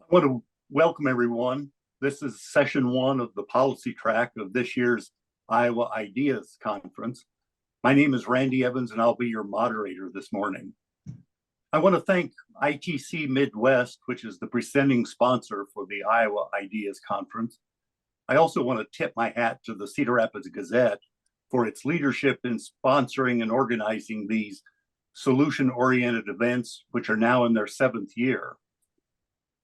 I want to welcome everyone. This is session one of the policy track of this year's Iowa Ideas Conference. My name is Randy Evans, and I'll be your moderator this morning. I want to thank ITC Midwest, which is the presenting sponsor for the Iowa Ideas Conference. I also want to tip my hat to the Cedar Rapids Gazette for its leadership in sponsoring and organizing these solution-oriented events, which are now in their 7th year.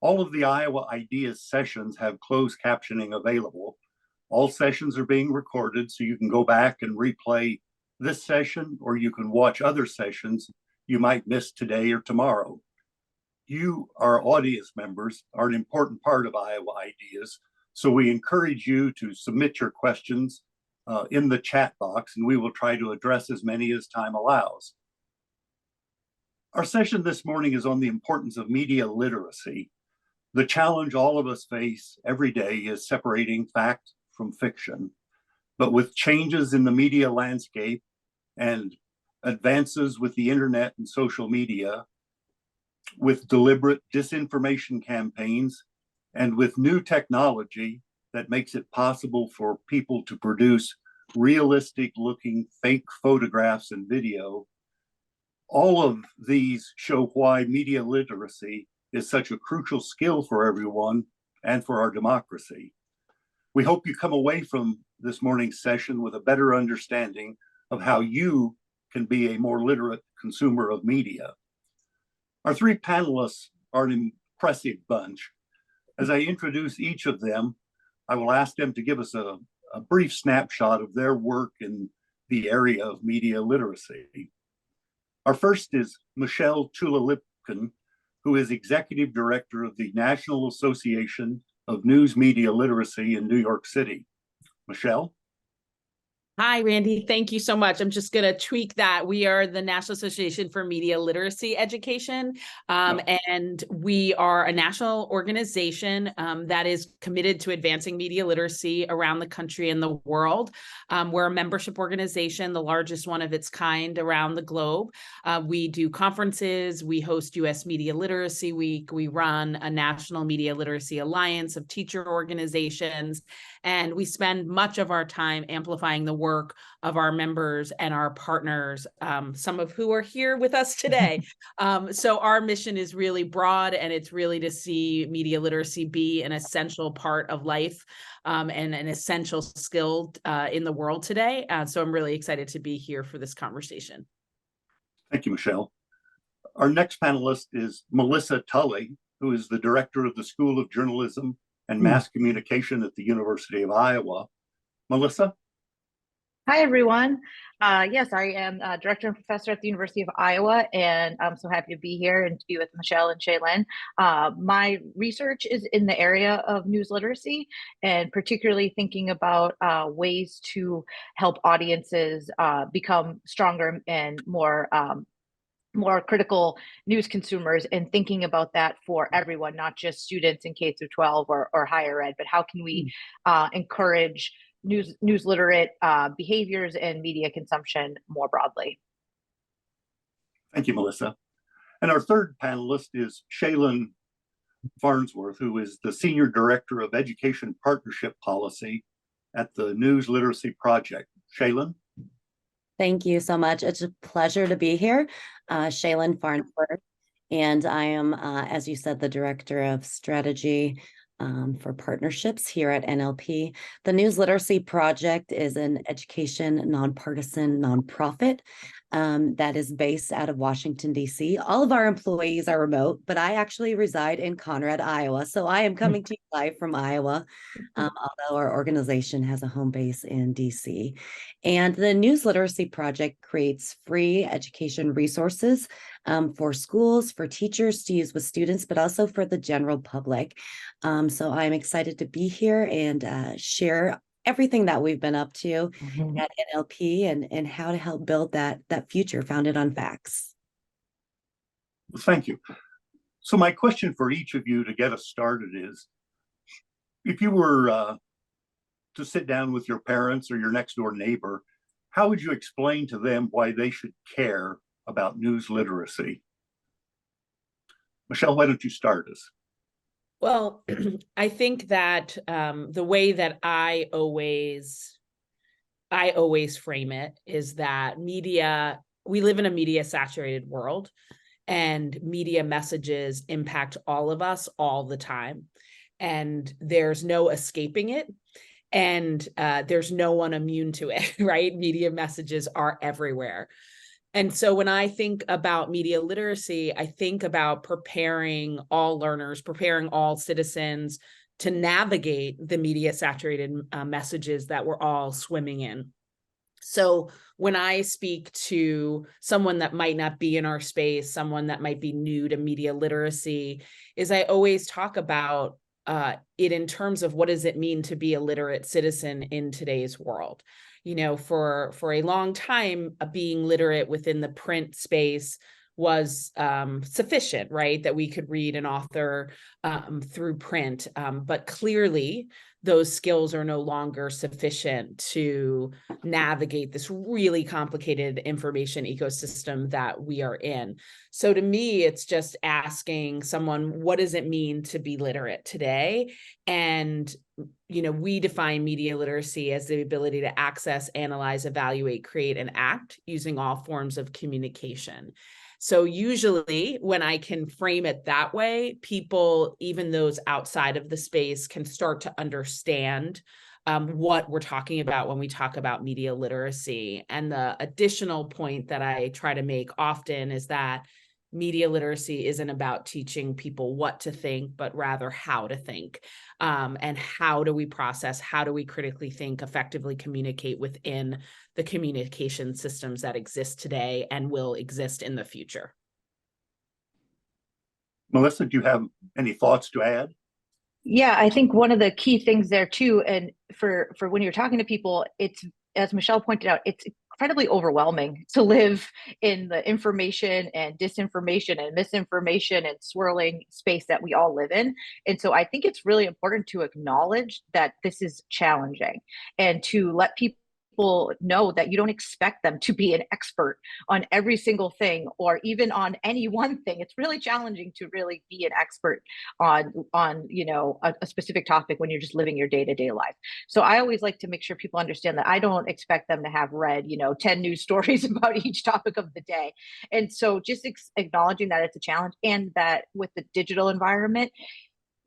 All of the Iowa Ideas sessions have closed captioning available. All sessions are being recorded, so you can go back and replay this session, or you can watch other sessions you might miss today or tomorrow. You, our audience members, are an important part of Iowa Ideas, so we encourage you to submit your questions in the chat box, and we will try to address as many as time allows. Our session this morning is on the importance of media literacy. The challenge all of us face every day is separating fact from fiction. But with changes in the media landscape and advances with the internet and social media, with deliberate disinformation campaigns, and with new technology that makes it possible for people to produce realistic looking fake photographs and video, all of these show why media literacy is such a crucial skill for everyone and for our democracy. We hope you come away from this morning's session with a better understanding of how you can be a more literate consumer of media. Our three panelists are an impressive bunch. As I introduce each of them, I will ask them to give us a brief snapshot of their work in the area of media literacy. Our first is Michelle Chula-Lipkin, who is Executive Director of the National Association of News Media Literacy in New York City. Michelle? Hi, Randy. Thank you so much. I'm just going to tweak that. We are the National Association for Media Literacy Education, and we are a national organization that is committed to advancing media literacy around the country and the world. We're a membership organization, the largest one of its kind around the globe. We do conferences. We host U.S. Media Literacy Week. We run a National Media Literacy Alliance of teacher organizations, and we spend much of our time amplifying the work of our members and our partners, some of who are here with us today. So our mission is really broad, and it's really to see media literacy be an essential part of life and an essential skill in the world today. So I'm really excited to be here for this conversation. Thank you, Michelle. Our next panelist is Melissa Tully, who is the director of the School of Journalism and Mass Communication at the University of Iowa. Melissa? Hi, everyone. Yes, I am director and professor at the University of Iowa, and I'm so happy to be here and to be with Michelle and Shaylin. My research is in the area of news literacy, and particularly thinking about ways to help audiences become stronger and more critical news consumers, and thinking about that for everyone, not just students in K through 12 or higher ed, but how can we encourage news literate behaviors and media consumption more broadly. Thank you, Melissa. And our third panelist is Shaylin Farnsworth, who is the Senior Director of Education Partnership Policy at the News Literacy Project. Shaylin? Thank you so much. It's a pleasure to be here. Shaylin Farnsworth, and I am, as you said, the Director of Strategy for partnerships here at NLP. The News Literacy Project is an education nonpartisan nonprofit that is based out of Washington, D.C. All of our employees are remote, but I actually reside in Conrad, Iowa. So I am coming to you live from Iowa, although our organization has a home base in D.C. And the News Literacy Project creates free education resources for schools, for teachers to use with students, but also for the general public. So I'm excited to be here and share everything that we've been up to at NLP and how to help build that future founded on facts. Thank you. So my question for each of you to get us started is, if you were to sit down with your parents or your next door neighbor, how would you explain to them why they should care about news literacy? Michelle, why don't you start us? Well, I think that the way that I always frame it is that we live in a media saturated world, and media messages impact all of us all the time. And there's no escaping it. And there's no one immune to it, right? Media messages are everywhere. And so when I think about media literacy, I think about preparing all learners, preparing all citizens to navigate the media saturated messages that we're all swimming in. So when I speak to someone that might not be in our space, someone that might be new to media literacy, is I always talk about it in terms of what does it mean to be a literate citizen in today's world. You know, for a long time, being literate within the print space was sufficient, right? That we could read an author through print, but clearly those skills are no longer sufficient to navigate this really complicated information ecosystem that we are in. So to me, it's just asking someone, what does it mean to be literate today? And we define media literacy as the ability to access, analyze, evaluate, create, and act using all forms of communication. So usually when I can frame it that way, people, even those outside of the space, can start to understand what we're talking about when we talk about media literacy. And the additional point that I try to make often is that media literacy isn't about teaching people what to think, but rather how to think. And how do we process, how do we critically think, effectively communicate within the communication systems that exist today and will exist in the future. Melissa, do you have any thoughts to add? Yeah, I think one of the key things there too, and for when you're talking to people, it's, as Michelle pointed out, it's incredibly overwhelming to live in the information and disinformation and misinformation and swirling space that we all live in. And so I think it's really important to acknowledge that this is challenging and to let people know that you don't expect them to be an expert on every single thing or even on any one thing. It's really challenging to really be an expert on a specific topic when you're just living your day-to-day life. So I always like to make sure people understand that I don't expect them to have read 10 news stories about each topic of the day. And so just acknowledging that it's a challenge, and that with the digital environment,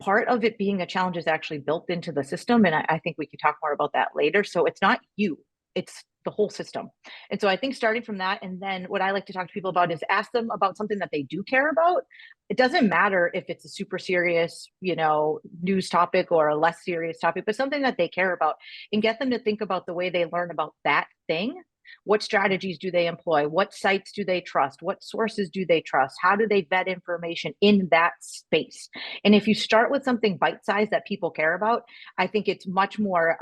part of it being a challenge is actually built into the system. And I think we can talk more about that later. So it's not you, it's the whole system. And so I think starting from that, and then what I like to talk to people about is ask them about something that they do care about. It doesn't matter if it's a super serious, news topic or a less serious topic, but something that they care about, and get them to think about the way they learn about that thing. What strategies do they employ? What sites do they trust? What sources do they trust? How do they vet information in that space? And if you start with something bite-sized that people care about, I think it's much more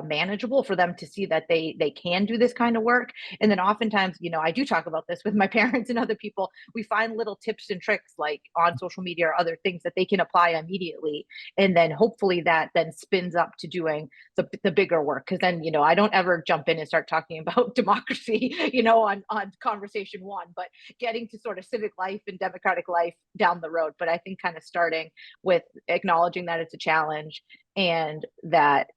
manageable for them to see that they can do this kind of work. And then oftentimes, I do talk about this with my parents and other people. We find little tips and tricks like on social media or other things that they can apply immediately. And then hopefully that then spins up to doing the bigger work. Because then, I don't ever jump in and start talking about democracy, on conversation one, but getting to sort of civic life and democratic life down the road. But I think kind of starting with acknowledging that it's a challenge, and that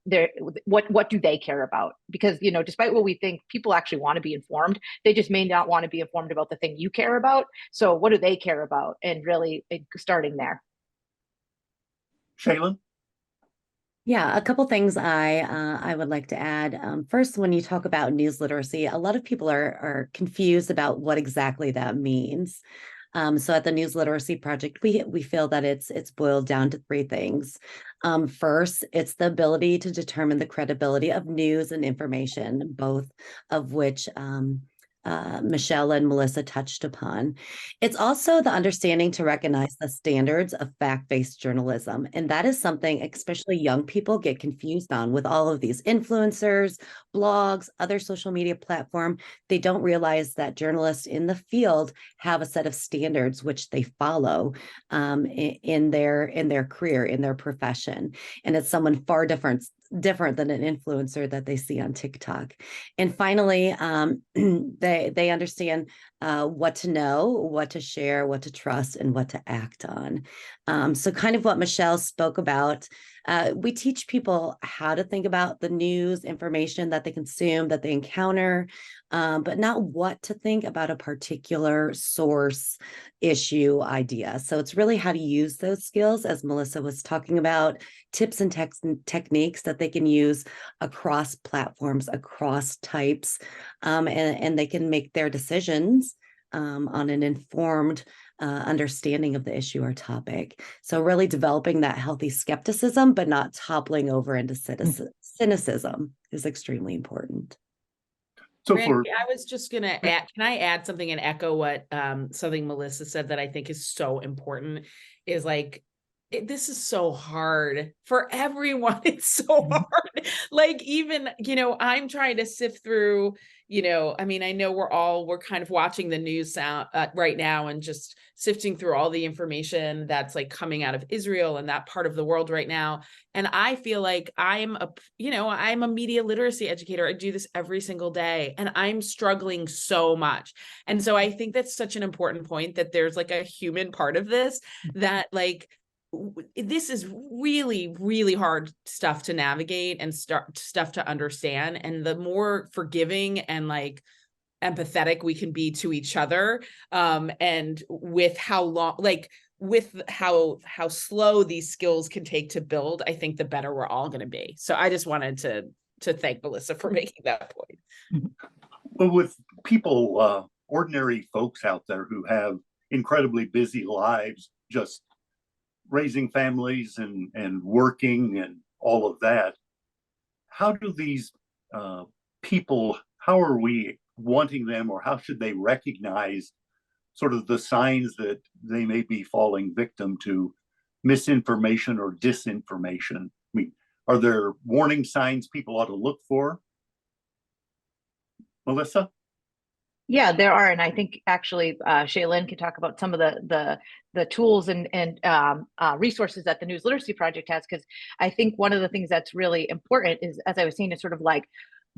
what do they care about? Because despite what we think, people actually want to be informed. They just may not want to be informed about the thing you care about. So what do they care about? And really starting there. Shaylin? Yeah, a couple things I would like to add. First, when you talk about news literacy, a lot of people are confused about what exactly that means. So at the News Literacy Project, we feel that it's boiled down to three things. First, it's the ability to determine the credibility of news and information, both of which Michelle and Melissa touched upon. It's also the understanding to recognize the standards of fact-based journalism. And that is something especially young people get confused on with all of these influencers, blogs, other social media platform. They don't realize that journalists in the field have a set of standards which they follow in their career, in their profession. And it's someone far different different than an influencer that they see on TikTok. And finally, they understand what to know, what to share, what to trust, and what to act on. So kind of what Michelle spoke about, we teach people how to think about the news information that they consume, that they encounter, but not what to think about a particular source, issue, idea. So it's really how to use those skills, as Melissa was talking about, tips and techniques that they can use across platforms, across types, and they can make their decisions on an informed understanding of the issue or topic. So really developing that healthy skepticism, but not toppling over into cynicism is extremely important. So Randy, I was just gonna add, can I add something and echo what something Melissa said that I think is so important, is like, this is so hard for everyone. It's so hard. Like, even, I'm trying to sift through, I mean, I know we're kind of watching the news right now and just sifting through all the information that's like coming out of Israel and that part of the world right now. And I feel like I'm a media literacy educator. I do this every single day and I'm struggling so much. And so I think that's such an important point, that there's like a human part of this, that like, this is really, really hard stuff to navigate and stuff to understand. And the more forgiving and like empathetic we can be to each other, and with how long, like with how slow these skills can take to build, I think the better we're all going to be. So I just wanted to thank Melissa for making that point. Well, with people, ordinary folks out there who have incredibly busy lives, just raising families and working and all of that, how do these people, how are we wanting them, or how should they recognize sort of the signs that they may be falling victim to misinformation or disinformation? I mean, are there warning signs people ought to look for? Melissa? Yeah, there are, and I think actually Shaylin can talk about some of the tools and resources that the News Literacy Project has, because I think one of the things that's really important is, as I was saying, is sort of like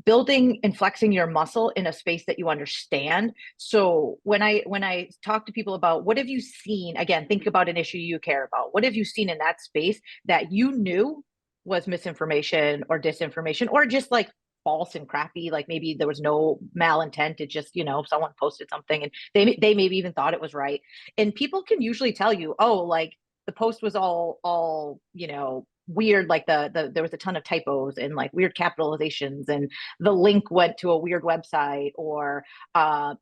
building and flexing your muscle in a space that you understand. So when I talk to people about what have you seen, again, think about an issue you care about. What have you seen in that space that you knew was misinformation or disinformation, or just like false and crappy, like maybe there was no malintent, it just, someone posted something and they maybe even thought it was right. And people can usually tell you, oh, like the post was all weird, like there was a ton of typos and like weird capitalizations, and the link went to a weird website, or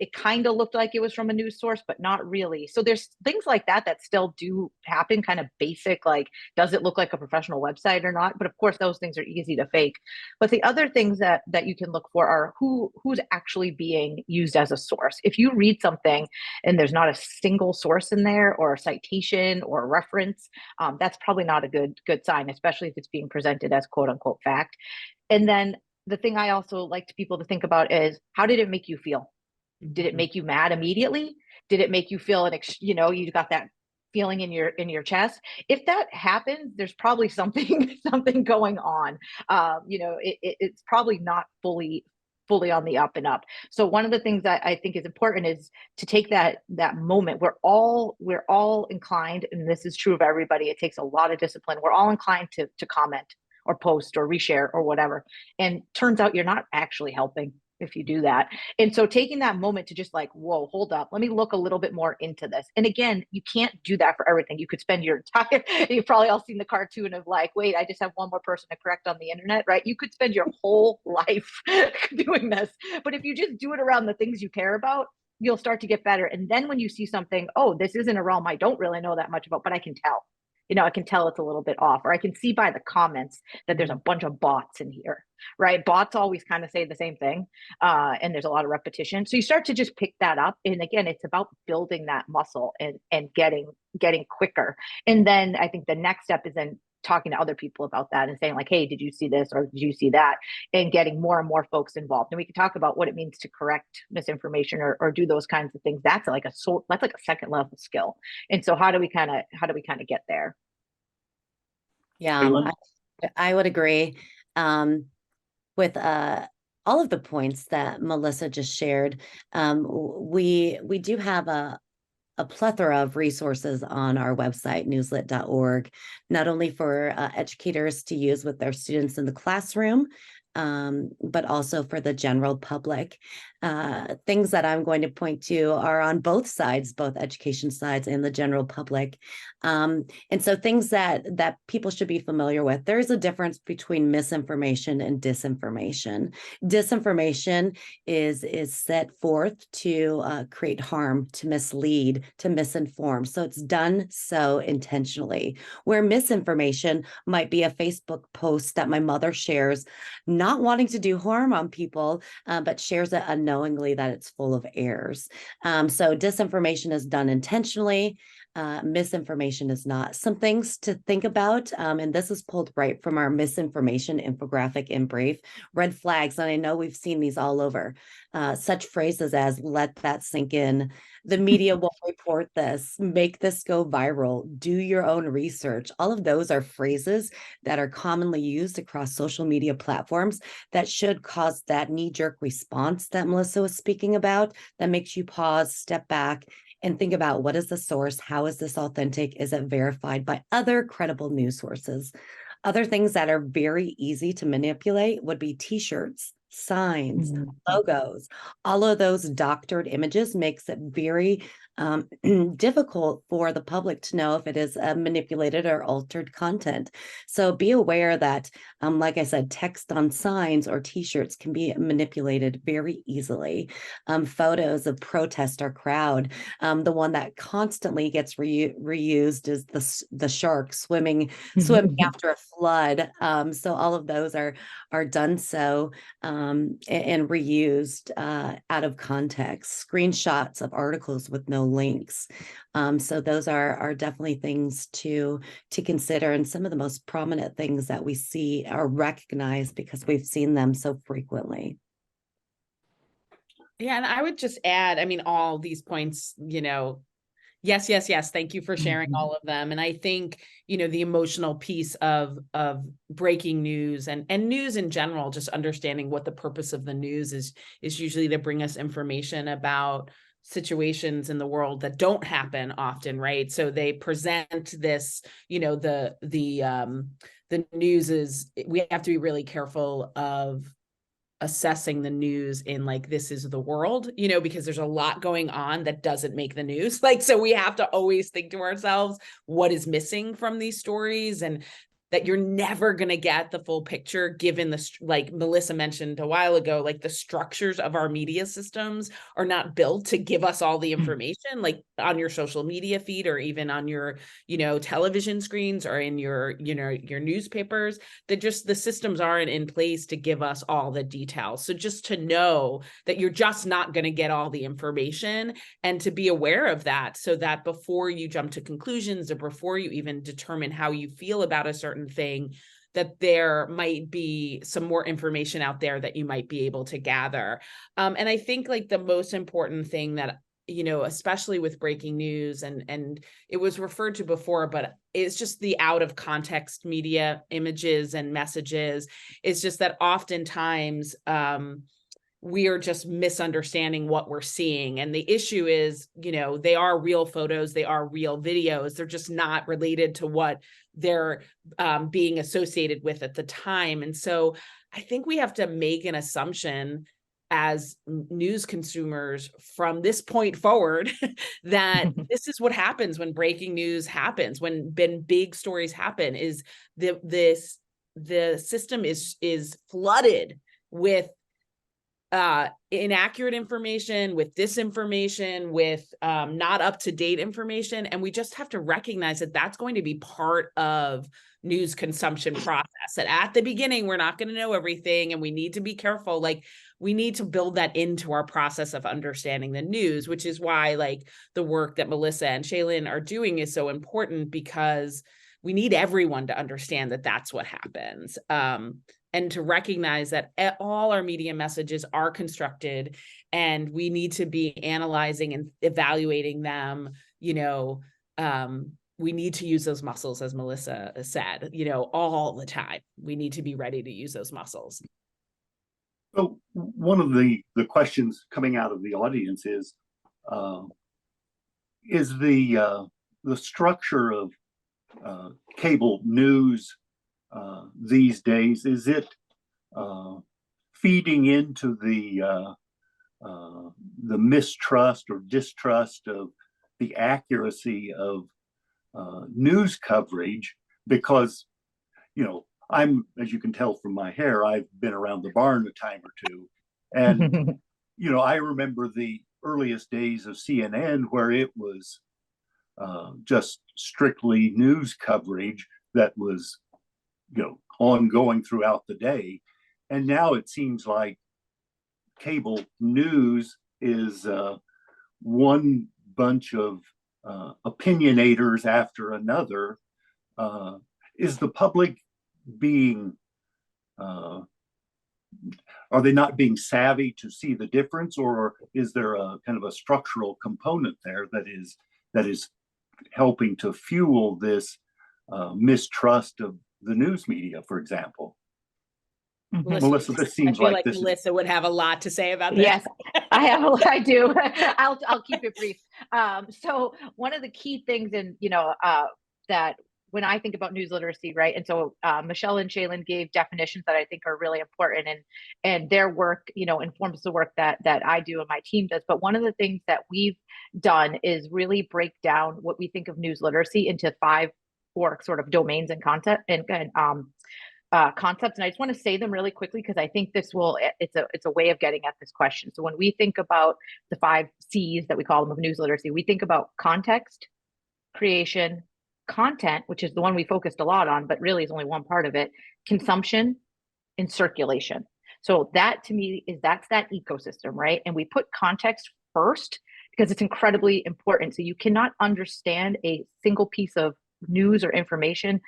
it kind of looked like it was from a news source but not really. So there's things like that still do happen, kind of basic, like does it look like a professional website or not? But of course those things are easy to fake. But the other things that you can look for are who's actually being used as a source. If you read something and there's not a single source in there, or a citation or a reference, that's probably not a good sign, especially if it's being presented as quote unquote fact. And then the thing I also like people to think about is, how did it make you feel? Did it make you mad immediately? Did it make you feel you got that feeling in your chest? If that happens, there's probably something going on. It's probably not fully on the up and up. So one of the things that I think is important is to take that moment. We're all inclined, and this is true of everybody, it takes a lot of discipline. We're all inclined to comment or post or reshare or whatever. And turns out you're not actually helping if you do that. And so taking that moment to just like, whoa, hold up, let me look a little bit more into this. And again, you can't do that for everything. You could spend your entire, you've probably all seen the cartoon of like, wait, I just have one more person to correct on the internet, right? You could spend your whole life doing this. But if you just do it around the things you care about, you'll start to get better. And then when you see something, oh, this isn't a realm I don't really know that much about, but I can tell. I can tell it's a little bit off, or I can see by the comments that there's a bunch of bots in here, right? Bots always kind of say the same thing, and there's a lot of repetition. So you start to just pick that up. And again, it's about building that muscle and getting quicker. And then I think the next step is then talking to other people about that and saying like, hey, did you see this or did you see that? And getting more and more folks involved. And we can talk about what it means to correct misinformation or do those kinds of things. That's like a second level skill. And so how do we kind of get there? Yeah, I would agree. with all of the points that Melissa just shared, we do have a plethora of resources on our website, newslit.org, not only for educators to use with their students in the classroom, but also for the general public. Things that I'm going to point to are on both sides, both education sides and the general public. And so things that people should be familiar with. There's a difference between misinformation and disinformation. Disinformation is set forth to create harm, to mislead, to misinform. So it's done so intentionally. Where misinformation might be a Facebook post that my mother shares, not wanting to do harm on people, but shares it unknowingly that it's full of errors. So disinformation is done intentionally. Misinformation is not. Some things to think about, and this is pulled right from our misinformation infographic in brief. Red flags, and I know we've seen these all over. Such phrases as "let that sink in," "the media will report this," "make this go viral," "do your own research." All of those are phrases that are commonly used across social media platforms that should cause that knee-jerk response that Melissa was speaking about, that makes you pause, step back, and think about, what is the source? How is this authentic? Is it verified by other credible news sources? Other things that are very easy to manipulate would be t-shirts, signs, logos. All of those doctored images makes it very difficult for the public to know if it is manipulated or altered content. So be aware that, like I said, text on signs or t-shirts can be manipulated very easily. Photos of protest or crowd. The one that constantly gets reused is the shark swimming after a flood. So all of those are done so and reused out of context. Screenshots of articles with no links. So those are definitely things to consider, and some of the most prominent things that we see are recognized because we've seen them so frequently. Yeah, and I would just add, I mean, all these points, yes, yes, yes. Thank you for sharing all of them. And I think, the emotional piece of breaking news and news in general, just understanding what the purpose of the news is usually to bring us information about situations in the world that don't happen often, right? So they present this, the news is, we have to be really careful of assessing the news in like, this is the world, because there's a lot going on that doesn't make the news. So we have to always think to ourselves, what is missing from these stories, and that you're never going to get the full picture given like Melissa mentioned a while ago, like the structures of our media systems are not built to give us all the information, like on your social media feed or even on your, television screens or in your, your newspapers, that just the systems aren't in place to give us all the details. So just to know that you're just not going to get all the information, and to be aware of that, so that before you jump to conclusions or before you even determine how you feel about a certain thing, that there might be some more information out there that you might be able to gather. And I think like the most important thing that, especially with breaking news, and it was referred to before, but it's just the out of context media images and messages. It's just that oftentimes, we are just misunderstanding what we're seeing. And the issue is, they are real photos, they are real videos. They're just not related to what they're being associated with at the time. And so I think we have to make an assumption as news consumers from this point forward that this is what happens when breaking news happens, when big stories happen, is the system is flooded with inaccurate information, with disinformation, with not up-to-date information. And we just have to recognize that that's going to be part of news consumption process. That at the beginning, we're not going to know everything, and we need to be careful. Like, we need to build that into our process of understanding the news, which is why like the work that Melissa and Shaylin are doing is so important, because we need everyone to understand that that's what happens. And to recognize that all our media messages are constructed, and we need to be analyzing and evaluating them, we need to use those muscles, as Melissa said, all the time. We need to be ready to use those muscles. So one of the questions coming out of the audience is the structure of cable news these days, is it feeding into the mistrust or distrust of the accuracy of news coverage? Because, I'm, as you can tell from my hair, I've been around the barn a time or two. And, I remember the earliest days of CNN where it was just strictly news coverage that was, ongoing throughout the day. And now it seems like cable news is one bunch of opinionators after another. Is the public being are they not being savvy to see the difference, or is there a kind of a structural component there that is helping to fuel this mistrust of the news media, for example? Melissa, this seems I feel like this Melissa would have a lot to say about this. Yes, I do. I'll keep it brief. So one of the key things that when I think about news literacy, right? And so Michelle and Shaylin gave definitions that I think are really important, and their work, informs the work that I do and my team does. But one of the things that we've done is really break down what we think of news literacy into 5 core sort of domains and concepts. And I just want to say them really quickly because I think it's a way of getting at this question. So when we think about the 5 C's that we call them of news literacy, we think about context, creation, content, which is the one we focused a lot on, but really is only one part of it, consumption, and circulation. So that to me that's that ecosystem, right? And we put context first because it's incredibly important. So you cannot understand a single piece of news or information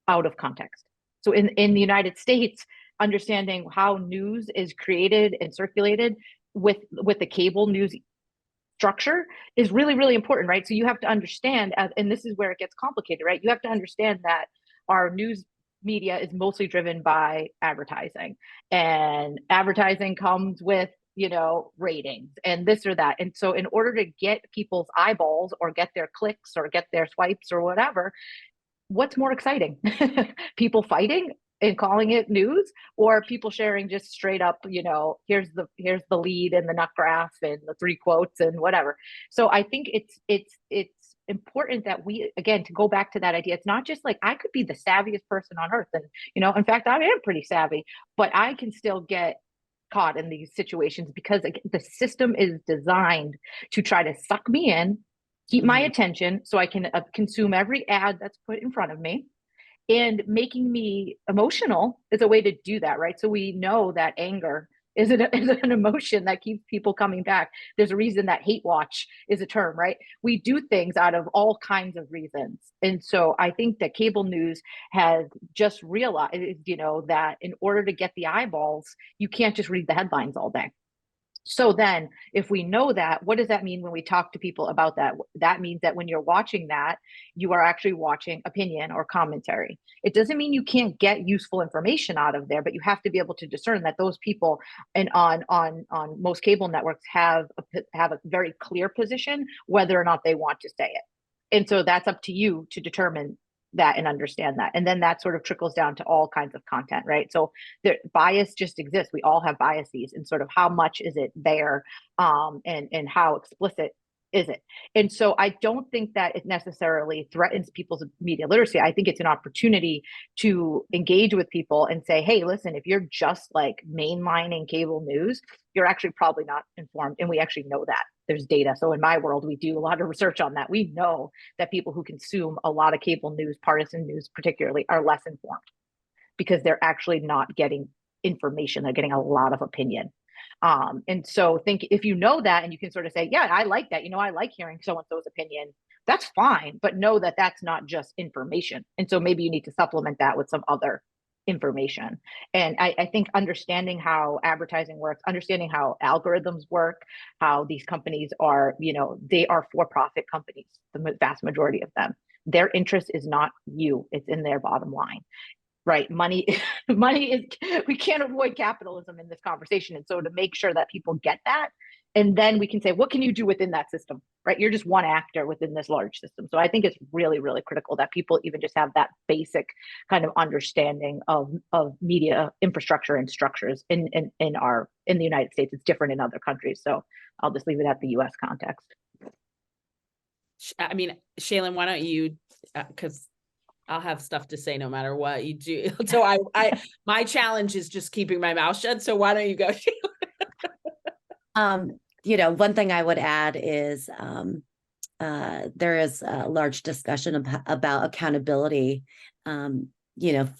out of context. So in the United States, understanding how news is created and circulated with the cable news structure is really, really important, right? So you have to understand, and this is where it gets complicated, right? You have to understand that our news media is mostly driven by advertising, and advertising comes with, ratings and this or that. And so in order to get people's eyeballs or get their clicks or get their swipes or whatever, what's more exciting? People fighting and calling it news, or people sharing just straight up, here's the lead and the nut graph and the 3 quotes and whatever. So I think it's important that we, again, to go back to that idea, it's not just like I could be the savviest person on earth, and in fact I am pretty savvy, but I can still get caught in these situations because the system is designed to try to suck me in, keep my attention so I can consume every ad that's put in front of me, and making me emotional is a way to do that, right? So we know that anger is an emotion that keeps people coming back. There's a reason that hate watch is a term, right? We do things out of all kinds of reasons. And so I think that cable news has just realized, that in order to get the eyeballs, you can't just read the headlines all day. So then if we know that, what does that mean when we talk to people about that? That means that when you're watching that, you are actually watching opinion or commentary. It doesn't mean you can't get useful information out of there, but you have to be able to discern that those people and on most cable networks have a very clear position, whether or not they want to say it. And so that's up to you to determine that and understand that. And then that sort of trickles down to all kinds of content, right? So the bias just exists. We all have biases, and sort of how much is it there, and how explicit is it? And so I don't think that it necessarily threatens people's media literacy. I think it's an opportunity to engage with people and say, hey, listen, if you're just like mainlining cable news, you're actually probably not informed. And we actually know that. There's data. So in my world, we do a lot of research on that. We know that people who consume a lot of cable news, partisan news particularly, are less informed because they're actually not getting information. They're getting a lot of opinion. And so think if you know that and you can sort of say, yeah, I like that. I like hearing so-and-so's opinion. That's fine. But know that that's not just information. And so maybe you need to supplement that with some other information. And I think understanding how advertising works, understanding how algorithms work, how these companies are, they are for-profit companies, the vast majority of them. their interest is not you, it's in their bottom line. Right. Money, money is, we can't avoid capitalism in this conversation. And so to make sure that people get that, and then we can say, what can you do within that system? Right. You're just one actor within this large system. So I think it's really, really critical that people even just have that basic kind of understanding of media infrastructure and structures in the United States. It's different in other countries. So I'll just leave it at the US context. I mean, Shaylin, why don't you, because I'll have stuff to say no matter what you do. So my challenge is just keeping my mouth shut. So why don't you go? One thing I would add is there is a large discussion about accountability,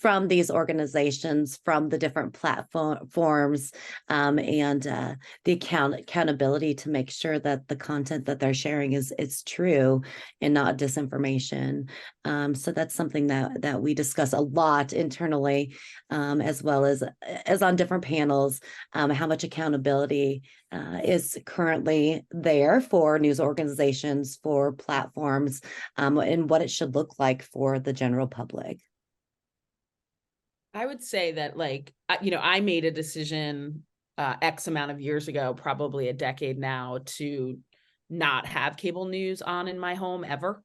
from these organizations, from the different platforms, and the accountability to make sure that the content that they're sharing is true and not disinformation. So that's something that we discuss a lot internally, as well as on different panels, how much accountability is currently there for news organizations, for platforms, and what it should look like for the general public. I would say that, I made a decision X amount of years ago, probably a decade now, to not have cable news on in my home ever.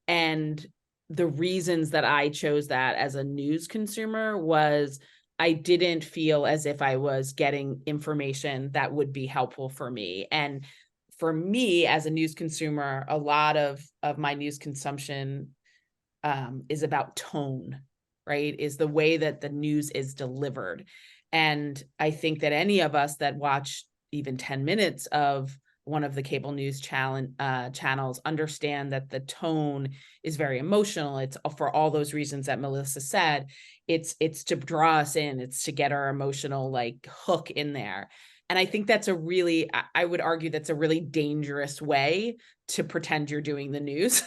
And the reasons that I chose that as a news consumer was I didn't feel as if I was getting information that would be helpful for me. And for me as a news consumer, a lot of my news consumption is about tone, right? Is the way that the news is delivered. And I think that any of us that watch even 10 minutes of one of the cable news channels understand that the tone is very emotional. It's for all those reasons that Melissa said. It's to draw us in. It's to get our emotional hook in there. And I think that's I would argue that's a really dangerous way to pretend you're doing the news.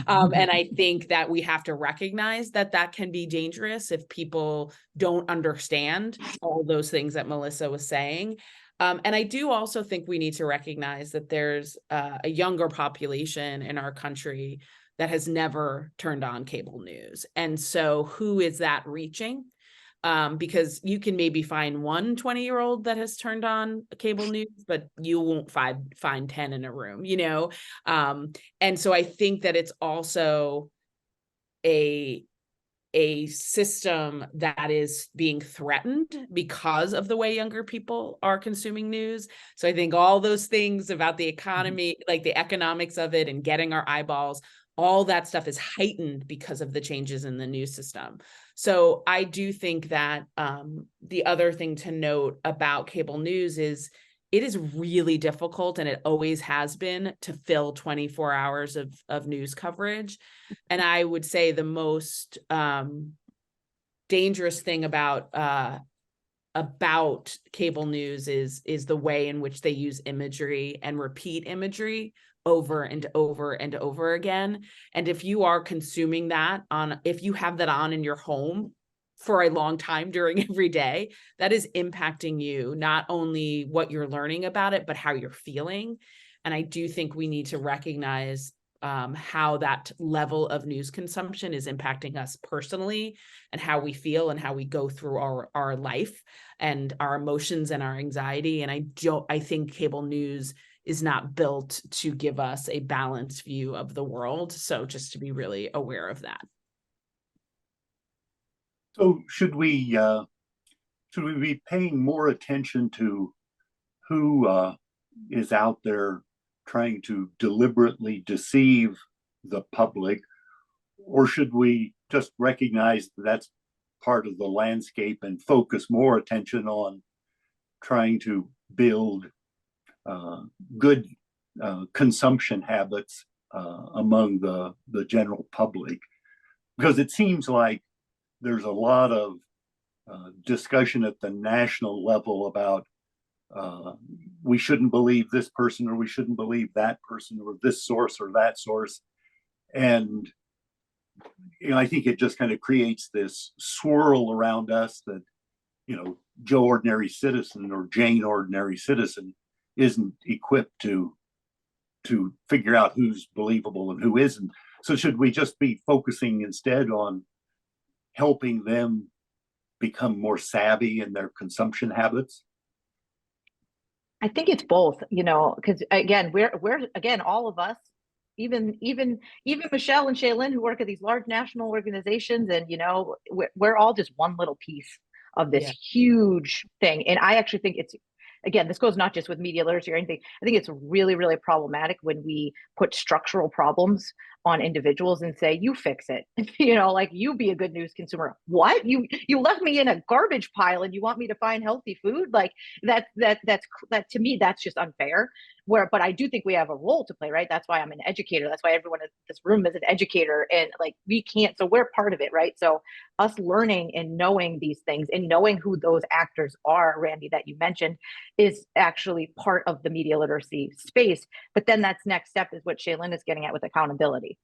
And I think that we have to recognize that can be dangerous if people don't understand all those things that Melissa was saying. And I do also think we need to recognize that there's a younger population in our country that has never turned on cable news. And so who is that reaching? Because you can maybe find one 20-year-old that has turned on cable news, but you won't find 10 in a room, and so I think that it's also a system that is being threatened because of the way younger people are consuming news. So I think all those things about the economy, like the economics of it and getting our eyeballs, all that stuff is heightened because of the changes in the news system. So I do think that the other thing to note about cable news is it is really difficult, and it always has been, to fill 24 hours of news coverage. And I would say the most dangerous thing about cable news is the way in which they use imagery and repeat imagery over and over and over again. And if you are consuming that if you have that on in your home for a long time during every day, that is impacting you, not only what you're learning about it, but how you're feeling. And I do think we need to recognize how that level of news consumption is impacting us personally, and how we feel and how we go through our life and our emotions and our anxiety. And I think cable news is not built to give us a balanced view of the world. So just to be really aware of that. So should we be paying more attention to who is out there trying to deliberately deceive the public, or should we just recognize that that's part of the landscape and focus more attention on trying to build good consumption habits among the general public? Because it seems like there's a lot of discussion at the national level about we shouldn't believe this person, or we shouldn't believe that person, or this source or that source. And I think it just kind of creates this swirl around us that, Joe Ordinary Citizen or Jane Ordinary Citizen isn't equipped to figure out who's believable and who isn't. So should we just be focusing instead on helping them become more savvy in their consumption habits? I think it's both, because again, we're again, all of us, even Michelle and Shaylin, who work at these large national organizations, and we're all just one little piece of this Yeah. huge thing. And I actually think it's, again, this goes not just with media literacy or anything. I think it's really, really problematic when we put structural problems on individuals and say, you fix it. Like, you be a good news consumer. What? You left me in a garbage pile and you want me to find healthy food? Like, that to me, that's just unfair. But I do think we have a role to play, right? That's why I'm an educator. That's why everyone in this room is an educator. And like, we can't, so we're part of it, right? So us learning and knowing these things and knowing who those actors are, Randy, that you mentioned, is actually part of the media literacy space. But then that's next step is what Shaylin is getting at with accountability.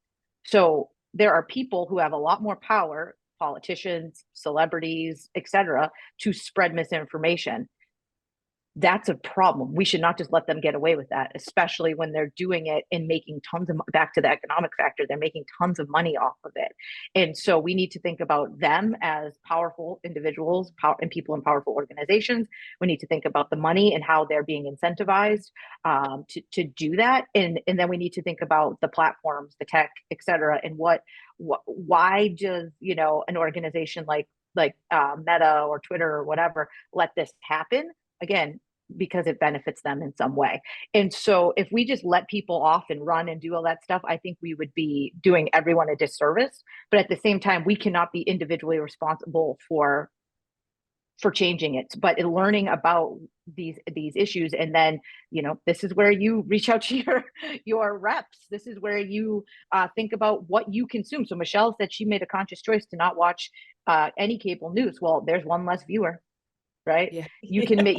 So there are people who have a lot more power, politicians, celebrities, etc., to spread misinformation. That's a problem. We should not just let them get away with that, especially when they're doing it and making tons of, back to the economic factor, they're making tons of money off of it. And so we need to think about them as powerful individuals and people in powerful organizations. We need to think about the money and how they're being incentivized to do that. And then we need to think about the platforms, the tech, et cetera, and why does, an organization like Meta or Twitter or whatever let this happen? Again, because it benefits them in some way. And so if we just let people off and run and do all that stuff, I think we would be doing everyone a disservice. But at the same time, we cannot be individually responsible for changing it. But in learning about these issues, and then, this is where you reach out to your reps. This is where you think about what you consume. So Michelle said she made a conscious choice to not watch any cable news. Well, there's one less viewer, right? Yeah. You can make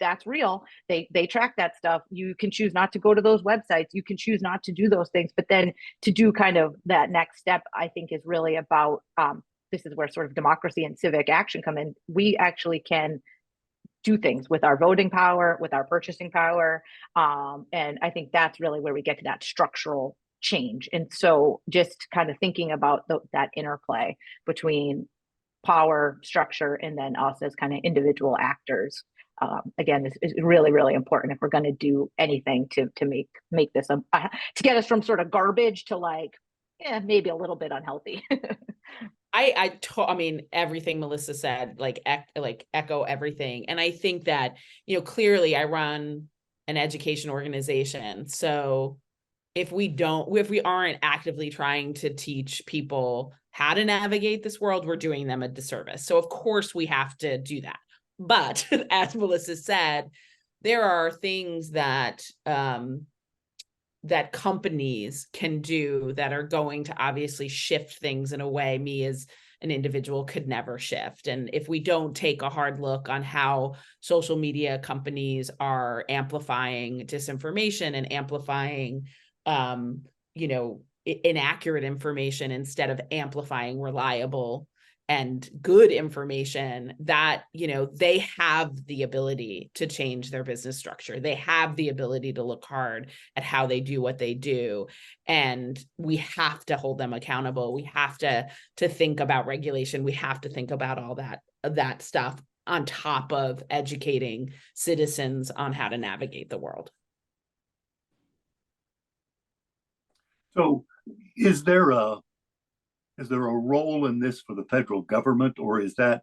that's real. They track that stuff. You can choose not to go to those websites. You can choose not to do those things. But then to do kind of that next step, I think, is really about this is where sort of democracy and civic action come in. We actually can do things with our voting power, with our purchasing power, and I think that's really where we get to that structural change. And so just kind of thinking about that interplay between power, structure, and then us as kind of individual actors, again, is really, really important if we're going to do anything to make this to get us from sort of garbage to like, maybe a little bit unhealthy. I mean, everything Melissa said, like echo everything. And I think that, clearly I run an education organization. So if we aren't actively trying to teach people how to navigate this world, we're doing them a disservice. So of course we have to do that. But as Melissa said, there are things that that companies can do that are going to obviously shift things in a way me as an individual could never shift. And if we don't take a hard look on how social media companies are amplifying disinformation and amplifying inaccurate information instead of amplifying reliable and good information, that, they have the ability to change their business structure. They have the ability to look hard at how they do what they do. And we have to hold them accountable. We have to think about regulation. We have to think about all that stuff on top of educating citizens on how to navigate the world. So is there a role in this for the federal government, or is that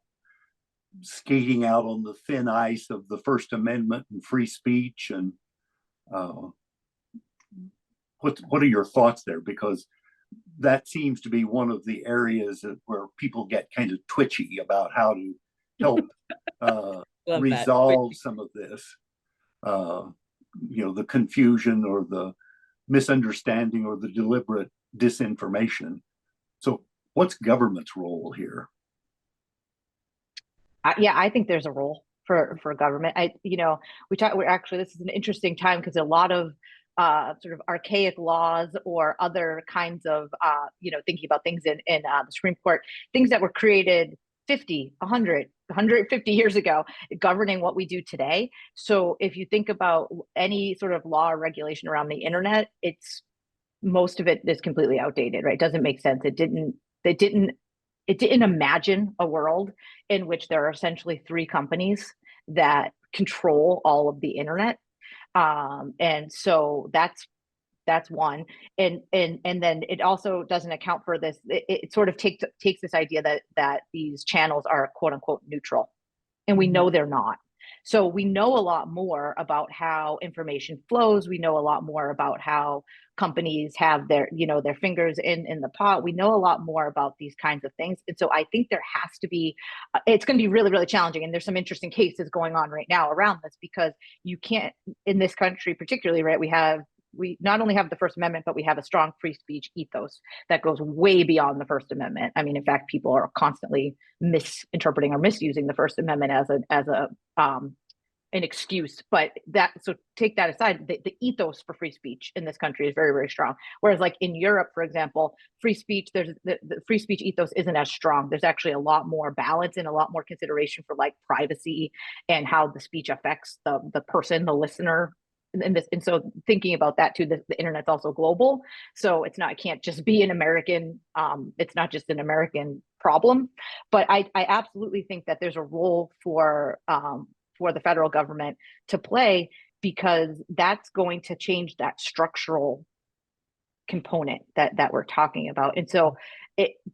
skating out on the thin ice of the First Amendment and free speech? And what are your thoughts there? Because that seems to be one of the areas where people get kind of twitchy about how to help resolve some of this, the confusion or the misunderstanding or the deliberate disinformation. So what's government's role here? I think there's a role for government. We're actually, this is an interesting time because a lot of sort of archaic laws or other kinds of, thinking about things in the Supreme Court, things that were created 50, 100, 150 years ago, governing what we do today. So if you think about any sort of law or regulation around the internet, most of it is completely outdated, right? It doesn't make sense. It didn't imagine a world in which there are essentially three companies that control all of the internet. And so that's one. And then it also doesn't account for this. It sort of takes this idea that these channels are quote unquote neutral, and we know they're not. So we know a lot more about how information flows. We know a lot more about how companies have their fingers in the pot. We know a lot more about these kinds of things. And so I think there has to be, it's going to be really, really challenging. And there's some interesting cases going on right now around this, because you can't, in this country particularly, right, we not only have the First Amendment, but we have a strong free speech ethos that goes way beyond the First Amendment. I mean, in fact, people are constantly misinterpreting or misusing the First Amendment as an excuse. But so take that aside, the ethos for free speech in this country is very, very strong. Whereas like in Europe, for example, free speech, the free speech ethos isn't as strong. There's actually a lot more balance and a lot more consideration for like privacy and how the speech affects the person, the listener. And so thinking about that too, the internet's also global. So it can't just be an American, it's not just an American problem. But I absolutely think that there's a role for the federal government to play, because that's going to change that structural component that we're talking about. And so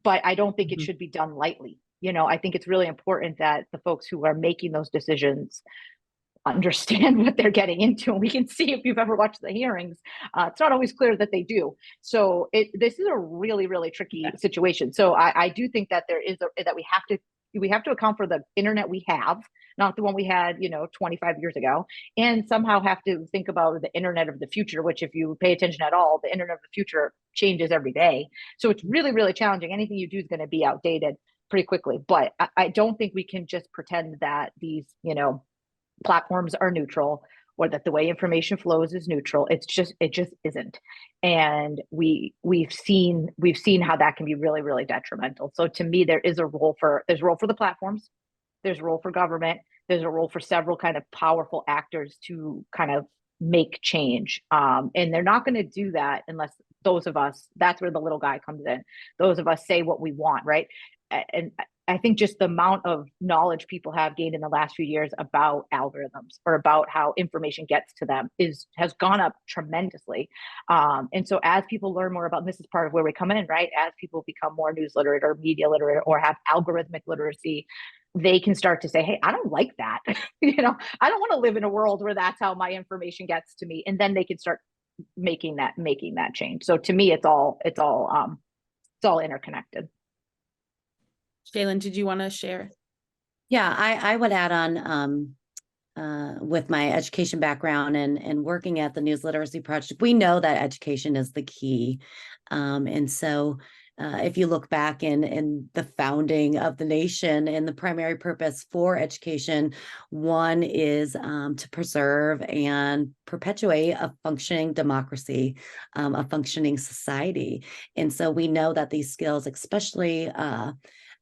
but I don't think it should be done lightly. I think it's really important that the folks who are making those decisions understand what they're getting into. And we can see, if you've ever watched the hearings, it's not always clear that they do. So this is a really, really tricky situation. So I do think that that we have to account for the internet we have, not the one we had, 25 years ago, and somehow have to think about the internet of the future, which, if you pay attention at all, the internet of the future changes every day. So it's really, really challenging. Anything you do is going to be outdated pretty quickly. But I don't think we can just pretend that these, platforms are neutral, or that the way information flows is neutral. It just isn't. And we've seen how that can be really, really detrimental. So to me, there's a role for the platforms, there's a role for government, there's a role for several kind of powerful actors to kind of make change. And they're not going to do that unless those of us, that's where the little guy comes in, those of us say what we want, right? And I think just the amount of knowledge people have gained in the last few years about algorithms, or about how information gets to them, has gone up tremendously. And so as people learn more about, and this is part of where we come in, right? As people become more news literate or media literate or have algorithmic literacy, they can start to say, hey, I don't like that. I don't want to live in a world where that's how my information gets to me. And then they can start making that change. So to me, it's all interconnected. Shaylin, did you want to share? Yeah, I would add on, with my education background and working at the News Literacy Project, we know that education is the key. And so if you look back in the founding of the nation, and the primary purpose for education, one is to preserve and perpetuate a functioning democracy, a functioning society. And so we know that these skills, especially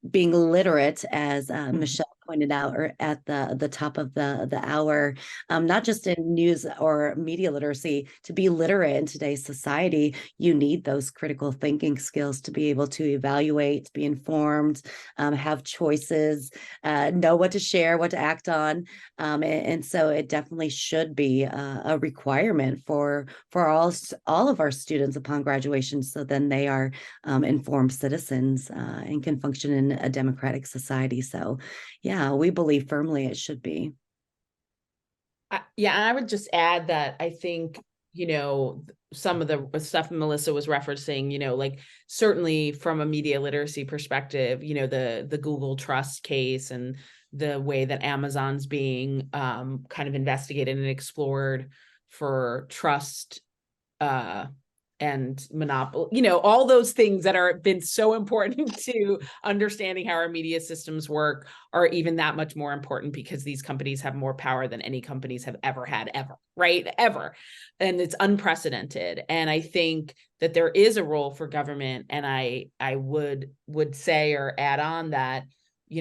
being literate, as Michelle pointed out, or at the top of the hour, not just in news or media literacy. To be literate in today's society, you need those critical thinking skills to be able to evaluate, be informed, have choices, know what to share, what to act on. And so it definitely should be a requirement for all of our students upon graduation, so then they are informed citizens and can function in a democratic society. So yeah, we believe firmly it should be. I would just add that I think, some of the stuff Melissa was referencing, like certainly from a media literacy perspective, the Google trust case and the way that Amazon's being kind of investigated and explored for trust and monopoly, all those things that are been so important to understanding how our media systems work are even that much more important, because these companies have more power than any companies have ever had, right? Ever. And it's unprecedented. And I think that there is a role for government. And I would say, or add on, that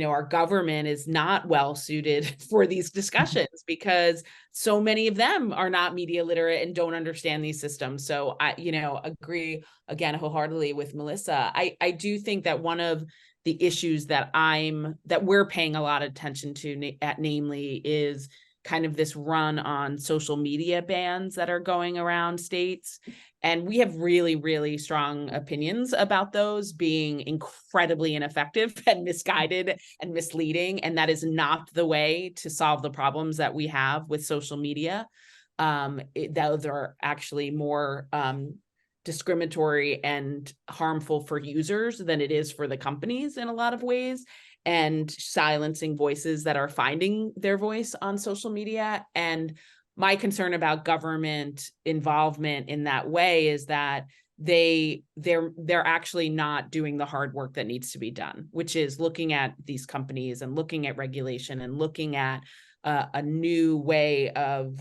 our government is not well suited for these discussions because so many of them are not media literate and don't understand these systems. So I, agree again wholeheartedly with Melissa. I do think that one of the issues that we're paying a lot of attention to namely is kind of this run on social media bans that are going around states. And we have really, really strong opinions about those being incredibly ineffective and misguided and misleading. And that is not the way to solve the problems that we have with social media. Those are actually more discriminatory and harmful for users than it is for the companies in a lot of ways, and silencing voices that are finding their voice on social media. And my concern about government involvement in that way is that they're actually not doing the hard work that needs to be done, which is looking at these companies and looking at regulation and looking at a new way of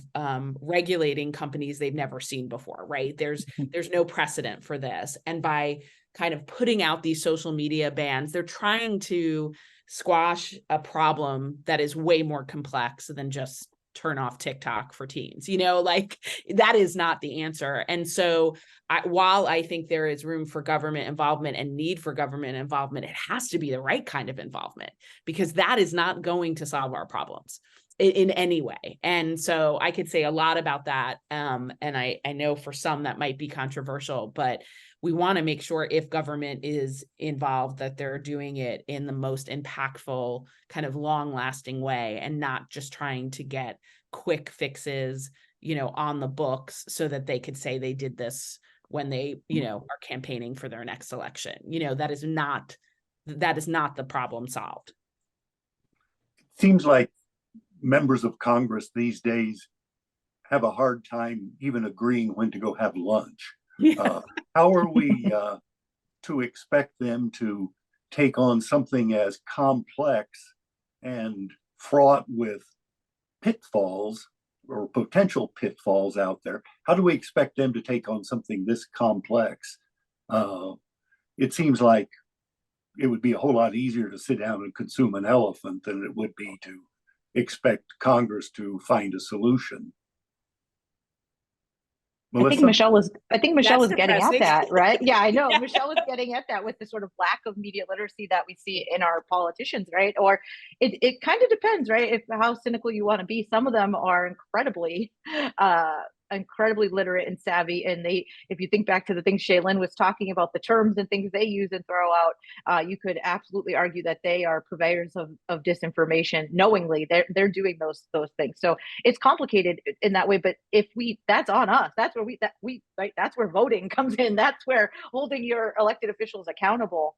regulating companies they've never seen before, right? There's no precedent for this. And by kind of putting out these social media bans, they're trying to squash a problem that is way more complex than just turn off TikTok for teens. Like that is not the answer. And so while I think there is room for government involvement and need for government involvement, it has to be the right kind of involvement, because that is not going to solve our problems in any way. And so I could say a lot about that. And I know for some that might be controversial, but we want to make sure if government is involved that they're doing it in the most impactful, kind of long-lasting way, and not just trying to get quick fixes, on the books so that they could say they did this when they, are campaigning for their next election. That is not the problem solved. Seems like members of Congress these days have a hard time even agreeing when to go have lunch. Yeah. How are we to expect them to take on something as complex and fraught with pitfalls or potential pitfalls out there? How do we expect them to take on something this complex? It seems like it would be a whole lot easier to sit down and consume an elephant than it would be to expect Congress to find a solution. I think Michelle was That's getting at depressing. that, right? Yeah, I know. Yeah. Michelle was getting at that with the sort of lack of media literacy that we see in our politicians, right? Or it kind of depends, right? If how cynical you want to be. Some of them are incredibly literate and savvy, and if you think back to the things Shaylin was talking about, the terms and things they use and throw out, you could absolutely argue that they are purveyors of disinformation knowingly. They're doing those things. So it's complicated in that way, but that's on us. That's where right, that's where voting comes in. That's where holding your elected officials accountable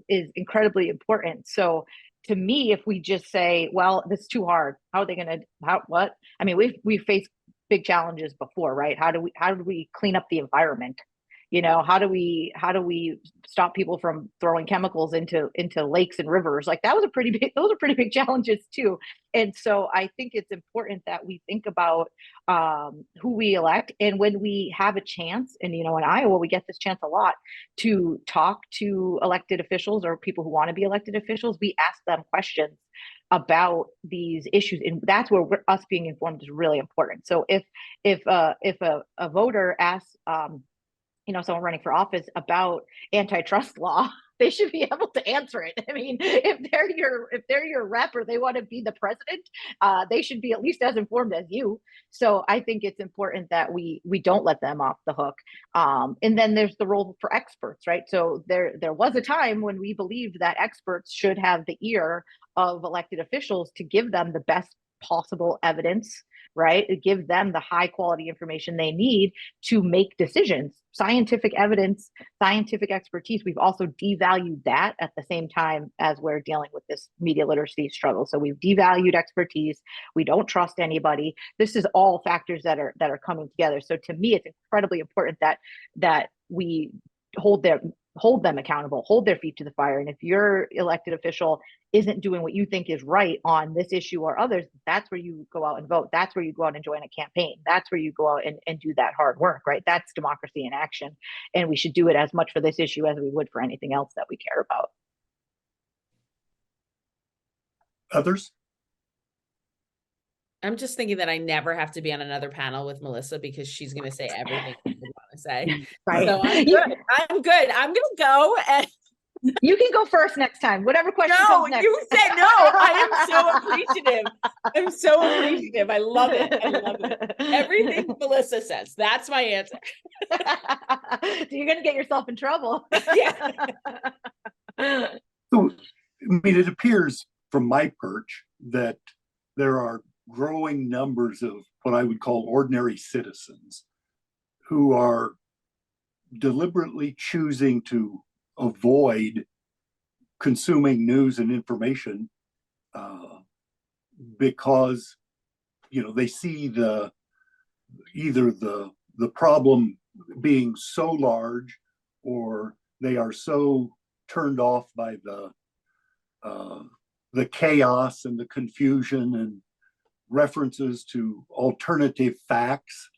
is incredibly important. So to me, if we just say, well, this is too hard, how are they going to, what? I mean, we've faced big challenges before, right? How do we clean up the environment? How do we stop people from throwing chemicals into lakes and rivers? Like those are pretty big challenges too. And so I think it's important that we think about who we elect, and when we have a chance, and in Iowa we get this chance a lot to talk to elected officials or people who want to be elected officials, we ask them questions about these issues, and that's where us being informed is really important. So if a voter asks someone running for office about antitrust law, they should be able to answer it. I mean, if they're your rep or they want to be the president, they should be at least as informed as you. So I think it's important that we don't let them off the hook. And then there's the role for experts, right? So there was a time when we believed that experts should have the ear of elected officials to give them the best possible evidence, right? Give them the high quality information they need to make decisions. Scientific evidence, scientific expertise, we've also devalued that at the same time as we're dealing with this media literacy struggle. So we've devalued expertise. We don't trust anybody. This is all factors that are coming together. So to me, it's incredibly important that we hold them accountable, hold their feet to the fire. And if your elected official isn't doing what you think is right on this issue or others, that's where you go out and vote. That's where you go out and join a campaign. That's where you go out and do that hard work, right? That's democracy in action. And we should do it as much for this issue as we would for anything else that we care about. Others? I'm just thinking that I never have to be on another panel with Melissa because she's going to say everything I would want to say. Right. So I'm good. I'm good. I'm going to go. And You can go first next time. Whatever question no, comes next. you said no. I am so appreciative. I'm so appreciative. I love it. I love it. Everything Melissa says. That's my answer. So you're going to get yourself in trouble. Yeah. So, I mean, it appears from my perch that there are growing numbers of what I would call ordinary citizens who are deliberately choosing to avoid consuming news and information because they see either the problem being so large, or they are so turned off by the chaos and the confusion and references to alternative facts.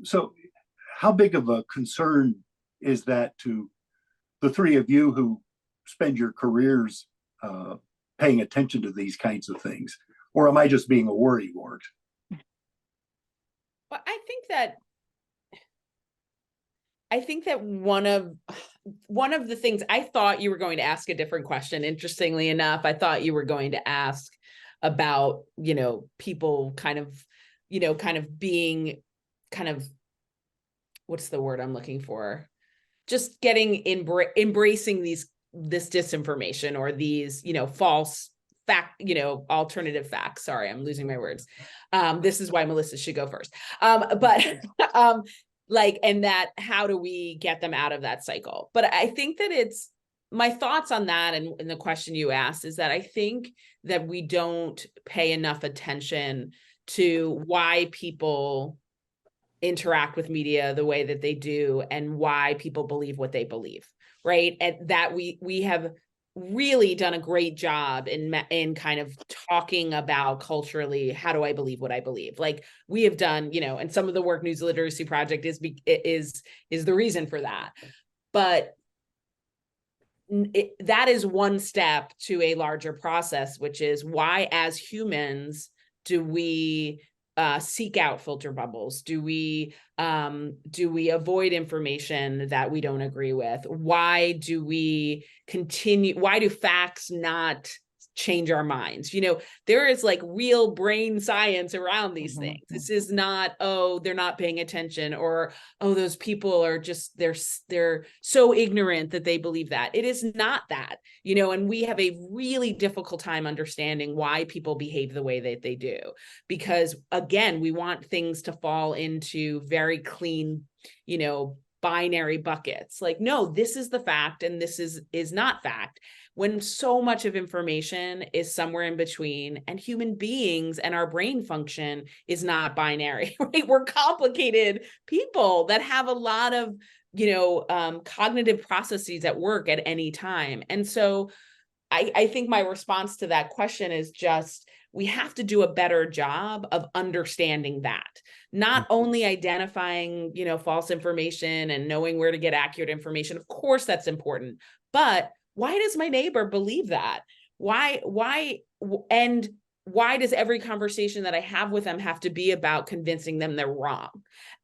So how big of a concern is that to the three of you who spend your careers paying attention to these kinds of things? Or am I just being a worrywart? Well, I think that one of the things, I thought you were going to ask a different question. Interestingly enough, I thought you were going to ask about, people kind of being kind of, what's the word I'm looking for? Just embracing this disinformation or these, false alternative facts. Sorry, I'm losing my words. This is why Melissa should go first. And that, how do we get them out of that cycle? But I think that it's my thoughts on that. And the question you asked is that I think that we don't pay enough attention to why people interact with media the way that they do and why people believe what they believe, right? And that we have really done a great job in kind of talking about culturally, how do I believe what I believe? Like we have done, and some of the work News Literacy Project is the reason for that. But that is one step to a larger process, which is why, as humans, do we seek out filter bubbles? Do we avoid information that we don't agree with? Why do facts not change our minds? There is like real brain science around these things. This is not, oh, they're not paying attention, or, oh, those people are just, they're so ignorant that they believe that. It is not that, and we have a really difficult time understanding why people behave the way that they do, because again, we want things to fall into very clean, binary buckets. Like, no, this is the fact and this is not fact, when so much of information is somewhere in between, and human beings and our brain function is not binary, right? We're complicated people that have a lot of, cognitive processes at work at any time. And so I think my response to that question is just, we have to do a better job of understanding that, not only identifying, false information and knowing where to get accurate information. Of course, that's important, but why does my neighbor believe that? Why does every conversation that I have with them have to be about convincing them they're wrong?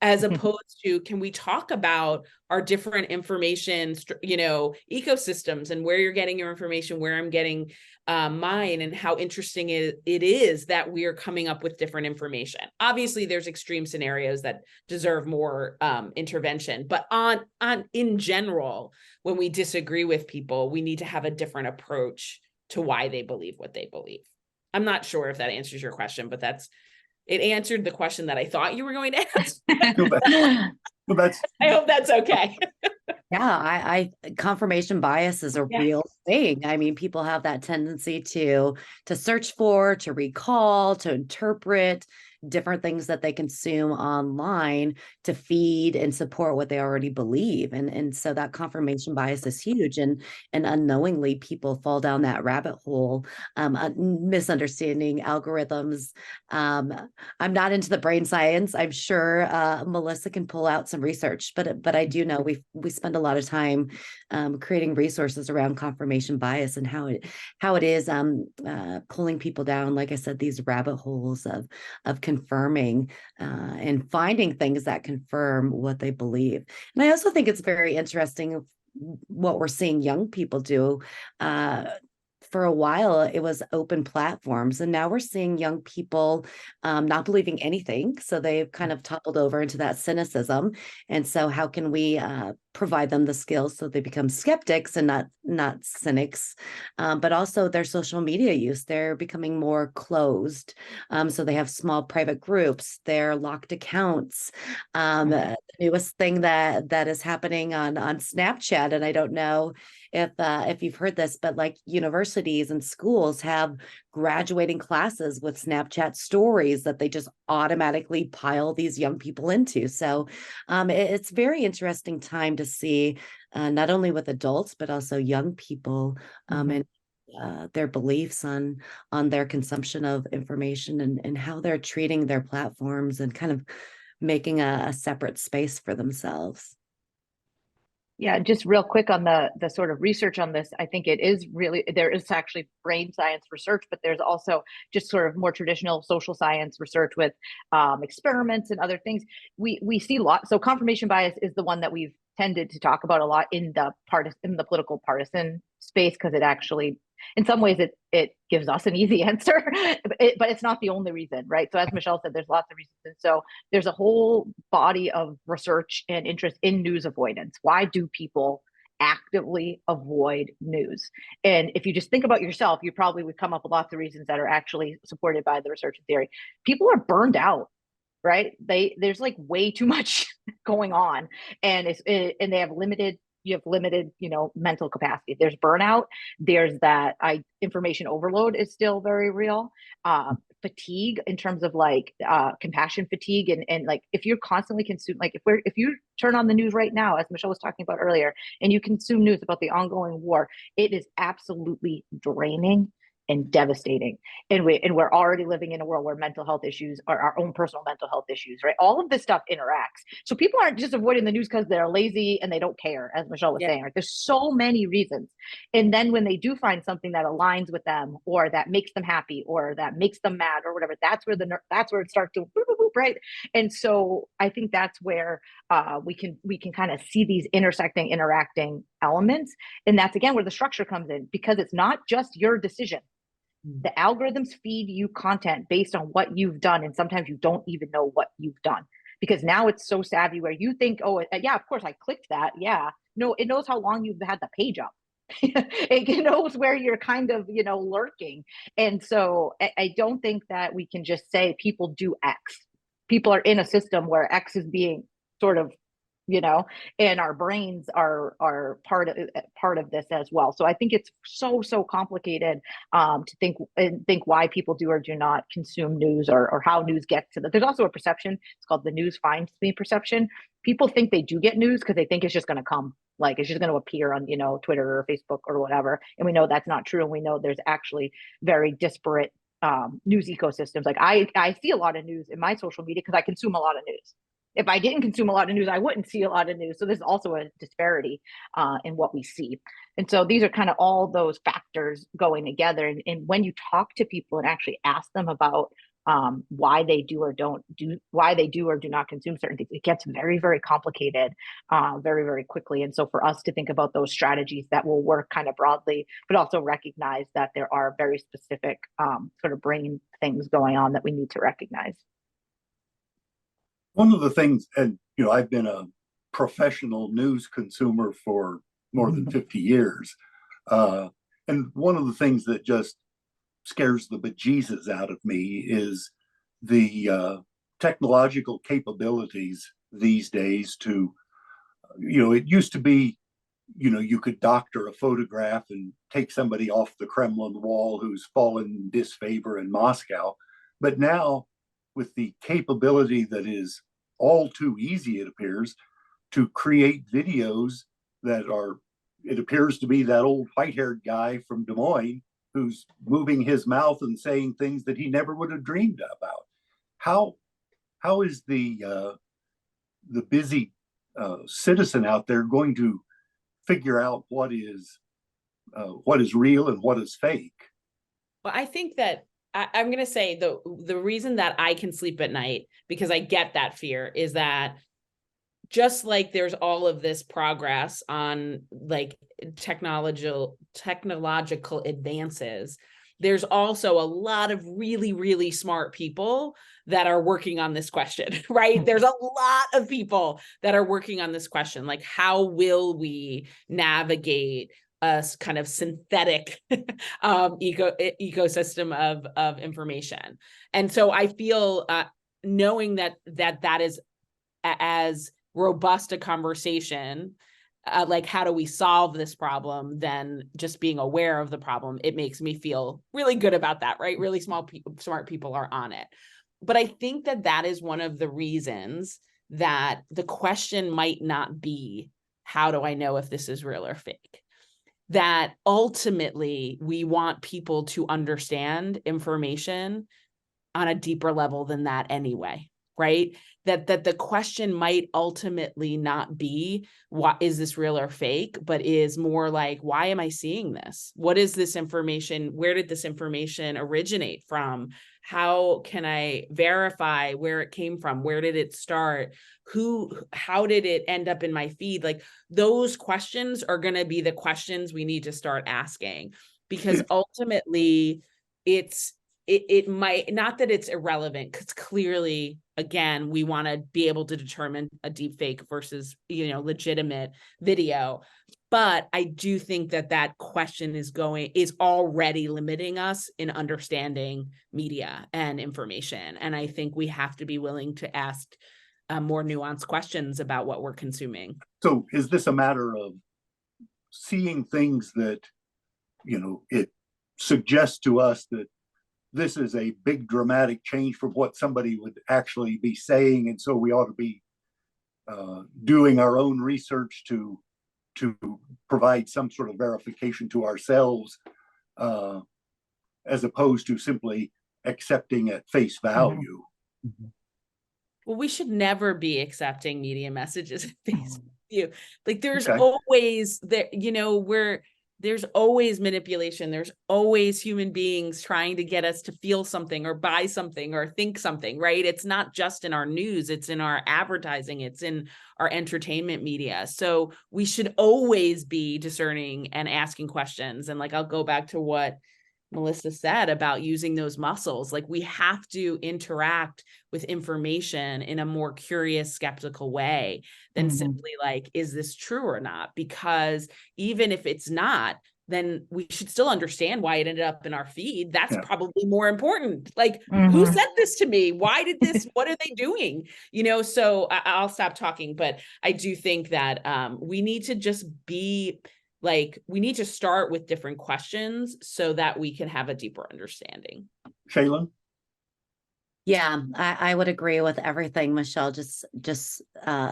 As opposed to, can we talk about our different information, ecosystems, and where you're getting your information, where I'm getting mine, and how interesting it is that we are coming up with different information. Obviously, there's extreme scenarios that deserve more intervention, but in general, when we disagree with people, we need to have a different approach to why they believe what they believe. I'm not sure if that answers your question, but it answered the question that I thought you were going to ask. I hope that's okay. Yeah, confirmation bias is a real thing. I mean, people have that tendency to search for, to recall, to interpret different things that they consume online to feed and support what they already believe. And so that confirmation bias is huge. And unknowingly, people fall down that rabbit hole, misunderstanding algorithms. I'm not into the brain science. I'm sure Melissa can pull out some research, but I do know we spend a lot of time creating resources around confirmation confirmation bias and how it is pulling people down, like I said, these rabbit holes of confirming and finding things that confirm what they believe. And I also think it's very interesting what we're seeing young people do. For a while, it was open platforms, and now we're seeing young people not believing anything. So they've kind of toppled over into that cynicism. And so, how can we provide them the skills so they become skeptics and not cynics? But also their social media use, they're becoming more closed. So they have small private groups, they're locked accounts. The newest thing that is happening on Snapchat, and I don't know if you've heard this, but like universities and schools have graduating classes with Snapchat stories that they just automatically pile these young people into. So it's very interesting time to see not only with adults, but also young people and their beliefs on their consumption of information and how they're treating their platforms and kind of making a separate space for themselves. Yeah, just real quick on the sort of research on this, I think it is really, there is actually brain science research, but there's also just sort of more traditional social science research with experiments and other things. We see lots. So confirmation bias is the one that we've tended to talk about a lot in the political partisan space, because it actually, in some ways, it gives us an easy answer, but it's not the only reason, right? So as Michelle said, there's lots of reasons. And so there's a whole body of research and interest in news avoidance. Why do people actively avoid news? And if you just think about yourself, you probably would come up with lots of reasons that are actually supported by the research and theory. People are burned out, right? There's like way too much going on, and and they have limited mental capacity. There's burnout. There's that information overload is still very real. Fatigue in terms of like compassion fatigue, and like if you're constantly consuming, like if you turn on the news right now, as Michelle was talking about earlier, and you consume news about the ongoing war, it is absolutely draining and devastating. And we're already living in a world where mental health issues are our own personal mental health issues, right? All of this stuff interacts. So people aren't just avoiding the news because they're lazy and they don't care, as Michelle was saying. Right? There's so many reasons. And then when they do find something that aligns with them, or that makes them happy, or that makes them mad, or whatever, that's where it starts to boop, boop, boop, right? And so I think that's where we can kind of see these interacting elements. And that's again where the structure comes in, because it's not just your decision. The algorithms feed you content based on what you've done, and sometimes you don't even know what you've done, because now it's so savvy where you think, oh yeah, of course I clicked that. Yeah, no, it knows how long you've had the page up. It knows where you're kind of lurking. And so I don't think that we can just say people do X. People are in a system where X is being sort of and our brains are part of this as well. So I think it's so complicated to think why people do or do not consume news, or how news gets to them. There's also a perception, it's called the news finds me perception. People think they do get news because they think it's just going to come, like it's just going to appear on Twitter or Facebook or whatever, and we know that's not true. And we know there's actually very disparate news ecosystems. Like I see a lot of news in my social media because I consume a lot of news. If I didn't consume a lot of news, I wouldn't see a lot of news. So there's also a disparity in what we see. And so these are kind of all those factors going together. And when you talk to people and actually ask them about why they do or do not consume certain things, it gets very, very complicated very, very quickly. And so for us to think about those strategies that will work kind of broadly, but also recognize that there are very specific sort of brain things going on that we need to recognize. One of the things, and I've been a professional news consumer for more than 50 years. And one of the things that just scares the bejesus out of me is the technological capabilities these days to, it used to be, you could doctor a photograph and take somebody off the Kremlin wall who's fallen in disfavor in Moscow. But now, with the capability that is all too easy, it appears, to create videos that are, it appears to be that old white-haired guy from Des Moines who's moving his mouth and saying things that he never would have dreamed about. How is the busy citizen out there going to figure out what is what is real and what is fake. Well, I think that I'm going to say the reason that I can sleep at night, because I get that fear, is that just like there's all of this progress on like technological advances, there's also a lot of really, really smart people that are working on this question, right? There's a lot of people that are working on this question. Like, how will we navigate a kind of synthetic ecosystem of information? And so I feel knowing that is as robust a conversation, like how do we solve this problem, than just being aware of the problem. It makes me feel really good about that, right? Really smart people are on it. But I think that is one of the reasons that the question might not be, how do I know if this is real or fake? That ultimately we want people to understand information on a deeper level than that anyway, right? That the question might ultimately not be, what is this real or fake, but is more like, why am I seeing this? What is this information? Where did this information originate from? How can I verify where it came from? Where did it start? How did it end up in my feed? Like, those questions are going to be the questions we need to start asking, because ultimately it might not that it's irrelevant, because clearly, again, we want to be able to determine a deep fake versus, legitimate video. But I do think that question is already limiting us in understanding media and information. And I think we have to be willing to ask more nuanced questions about what we're consuming. So is this a matter of seeing things that, it suggests to us that this is a big dramatic change from what somebody would actually be saying, and so we ought to be doing our own research to provide some sort of verification to ourselves, as opposed to simply accepting at face value? Mm-hmm. Well, we should never be accepting media messages at face value. Like, there's always there's always manipulation. There's always human beings trying to get us to feel something or buy something or think something, right? It's not just in our news, it's in our advertising, it's in our entertainment media. So we should always be discerning and asking questions. And like, I'll go back to what Melissa said about using those muscles. Like, we have to interact with information in a more curious, skeptical way than simply like, is this true or not? Because even if it's not, then we should still understand why it ended up in our feed. That's probably more important. Like, who sent this to me? Why did this? What are they doing? So I'll stop talking, but I do think that we need to just be we need to start with different questions so that we can have a deeper understanding. Shaylin? Yeah, I would agree with everything Michelle just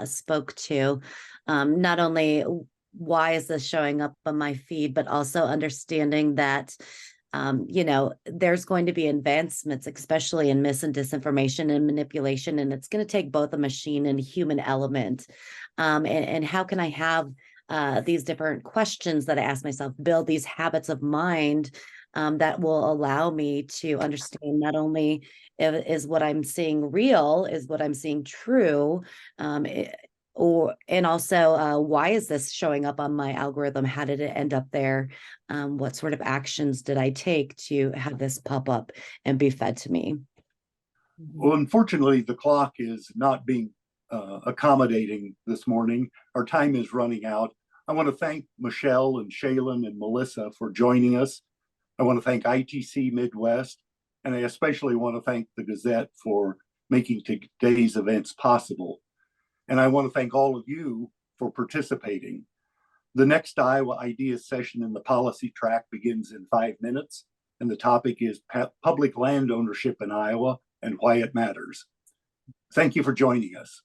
spoke to. Not only why is this showing up on my feed, but also understanding that there's going to be advancements, especially in mis and disinformation and manipulation, and it's going to take both a machine and human element. And how can I have these different questions that I ask myself, build these habits of mind that will allow me to understand not only is what I'm seeing real, is what I'm seeing true, and also why is this showing up on my algorithm? How did it end up there? What sort of actions did I take to have this pop up and be fed to me? Well, unfortunately, the clock is not being accommodating this morning. Our time is running out. I want to thank Michelle and Shaylin and Melissa for joining us. I want to thank ITC Midwest, and I especially want to thank the Gazette for making today's events possible. And I want to thank all of you for participating. The next Iowa Ideas session in the policy track begins in 5 minutes, and the topic is public land ownership in Iowa and why it matters. Thank you for joining us.